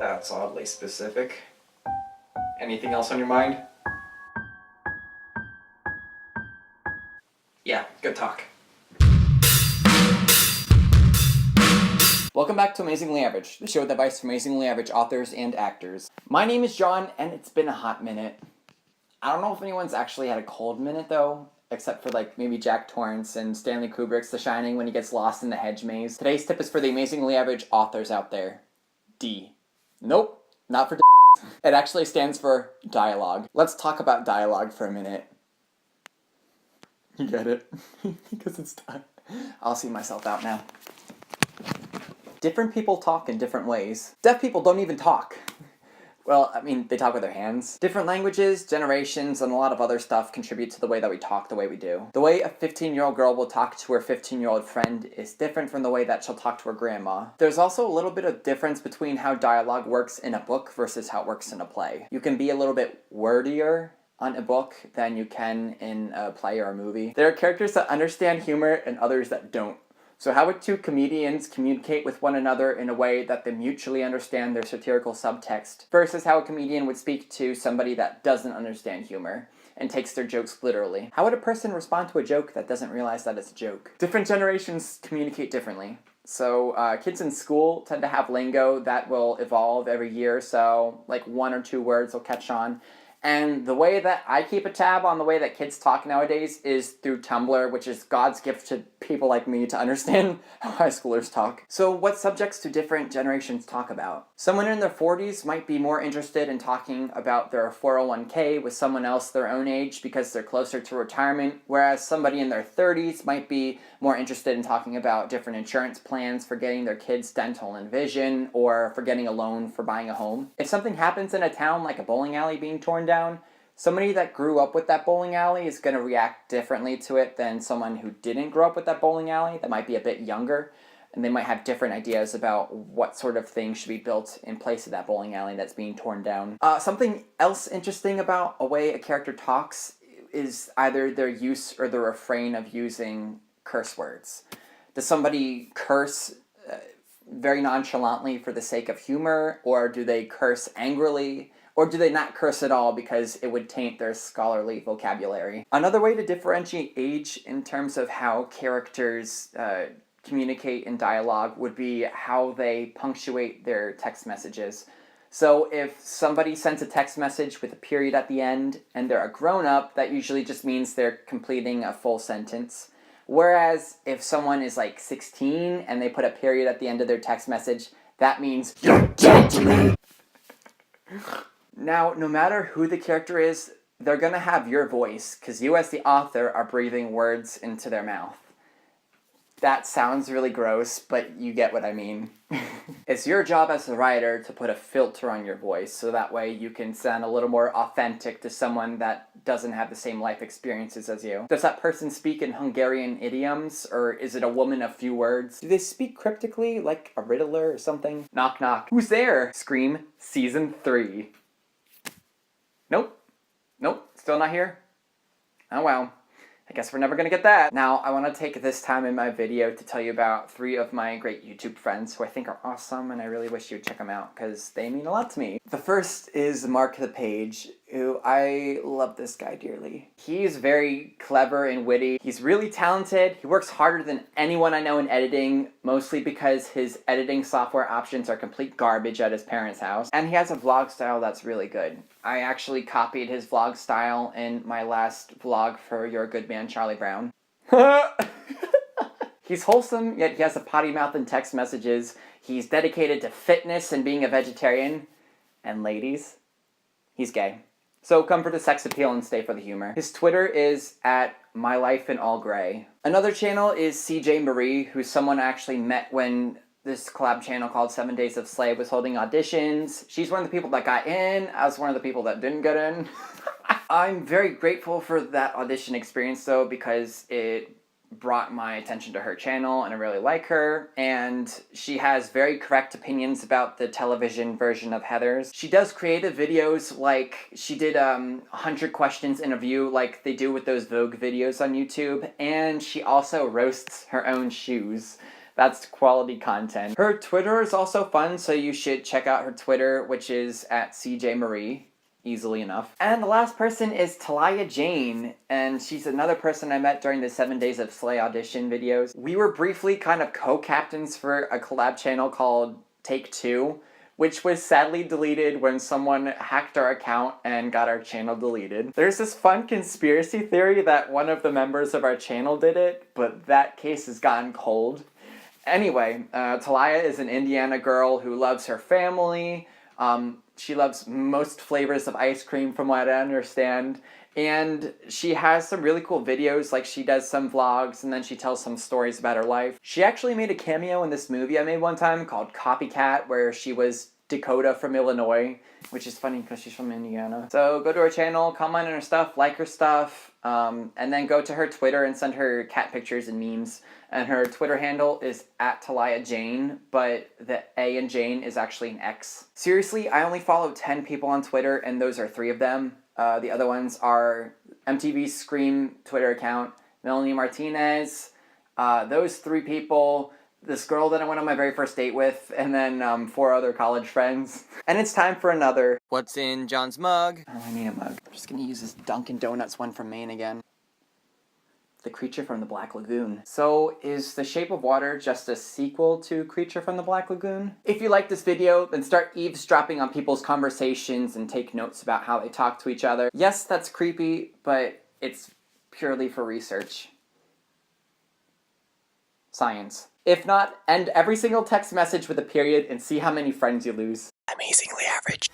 That's oddly specific. Anything else on your mind? Yeah, good talk. Welcome back to Amazingly Average, the show with advice for amazingly average authors and actors. My name is John, and it's been a hot minute. I don't know if anyone's actually had a cold minute, though, except for, like, maybe Jack Torrance and Stanley Kubrick's The Shining when he gets lost in the hedge maze. Today's tip is for the amazingly average authors out there. D. Nope, not for D. It actually stands for dialogue. Let's talk about dialogue for a minute. You get it? Because it's time. I'll see myself out now. Different people talk in different ways. Deaf people don't even talk. Well, I mean, they talk with their hands. Different languages, generations, and a lot of other stuff contribute to the way that we talk the way we do. The way a 15-year-old girl will talk to her 15-year-old friend is different from the way that she'll talk to her grandma. There's also a little bit of difference between how dialogue works in a book versus how it works in a play. You can be a little bit wordier on a book than you can in a play or a movie. There are characters that understand humor and others that don't. So how would two comedians communicate with one another in a way that they mutually understand their satirical subtext versus how a comedian would speak to somebody that doesn't understand humor and takes their jokes literally? How would a person respond to a joke that doesn't realize that it's a joke? Different generations communicate differently. So kids in school tend to have lingo that will evolve every year, so like 1 or 2 words will catch on. And the way that I keep a tab on the way that kids talk nowadays is through Tumblr, which is God's gift to people like me to understand how high schoolers talk. So what subjects do different generations talk about? Someone in their 40s might be more interested in talking about their 401k with someone else their own age because they're closer to retirement, whereas somebody in their 30s might be more interested in talking about different insurance plans for getting their kids dental and vision, or for getting a loan for buying a home. If something happens in a town like a bowling alley being torn down, somebody that grew up with that bowling alley is going to react differently to it than someone who didn't grow up with that bowling alley, that might be a bit younger, and they might have different ideas about what sort of things should be built in place of that bowling alley that's being torn down. Something else interesting about a way a character talks is either their use or the refrain of using curse words. Does somebody curse very nonchalantly for the sake of humor, or do they curse angrily, or do they not curse at all because it would taint their scholarly vocabulary? Another way to differentiate age in terms of how characters communicate in dialogue would be how they punctuate their text messages. So if somebody sends a text message with a period at the end and they're a grown-up, that usually just means they're completing a full sentence. Whereas if someone is like 16 and they put a period at the end of their text message, that means you're dead to me! Now, no matter who the character is, they're gonna have your voice, because you as the author are breathing words into their mouth. That sounds really gross, but you get what I mean. It's your job as a writer to put a filter on your voice, so that way you can sound a little more authentic to someone that doesn't have the same life experiences as you. Does that person speak in Hungarian idioms, or is it a woman of few words? Do they speak cryptically, like a riddler or something? Knock knock. Who's there? Scream Season 3. Nope. Nope. Still not here? Oh well. I guess we're never gonna get that. Now, I want to take this time in my video to tell you about 3 of my great YouTube friends who I think are awesome, and I really wish you would check them out, because they mean a lot to me. The first is Mark the Page, who I love this guy dearly. He's very clever and witty. He's really talented. He works harder than anyone I know in editing, mostly because his editing software options are complete garbage at his parents' house. And he has a vlog style that's really good. I actually copied his vlog style in my last vlog for You're a Good Man, Charlie Brown. He's wholesome, yet he has a potty mouth in text messages. He's dedicated to fitness and being a vegetarian. And ladies, he's gay. So come for the sex appeal and stay for the humor. His Twitter is at MyLifeInAllGray. Another channel is CJ Marie, who's someone I actually met when this collab channel called 7 Days of Slay was holding auditions. She's one of the people that got in. I was one of the people that didn't get in. I'm very grateful for that audition experience, though, because it brought my attention to her channel, and I really like her, and she has very correct opinions about the television version of Heathers. She does creative videos, like she did 100 questions in a view like they do with those Vogue videos on YouTube, and she also roasts her own shoes. That's quality content. Her Twitter is also fun, so you should check out her Twitter, which is at CJMarie. Easily enough. And the last person is Talia Jane, and she's another person I met during the 7 Days of Slay audition videos. We were briefly kind of co-captains for a collab channel called Take Two, which was sadly deleted when someone hacked our account and got our channel deleted. There's this fun conspiracy theory that one of the members of our channel did it, but that case has gone cold. Anyway, Talia is an Indiana girl who loves her family. She loves most flavors of ice cream from what I understand. And she has some really cool videos, like she does some vlogs and then she tells some stories about her life. She actually made a cameo in this movie I made one time called Copycat, where she was Dakota from Illinois, which is funny because she's from Indiana. So go to her channel, comment on her stuff, like her stuff, and then go to her Twitter and send her cat pictures and memes. And her Twitter handle is @Talia Jane, but the A in Jane is actually an X. Seriously, I only follow 10 people on Twitter, and those are 3 of them. The other ones are MTV's Scream Twitter account, Melanie Martinez, those 3 people, this girl that I went on my very first date with, and then 4 other college friends. And it's time for another What's in John's mug? Oh, I need a mug. I'm just gonna use this Dunkin' Donuts one from Maine again. The Creature from the Black Lagoon. So, is The Shape of Water just a sequel to Creature from the Black Lagoon? If you like this video, then start eavesdropping on people's conversations and take notes about how they talk to each other. Yes, that's creepy, but it's purely for research. Science. If not, end every single text message with a period and see how many friends you lose. Amazingly average.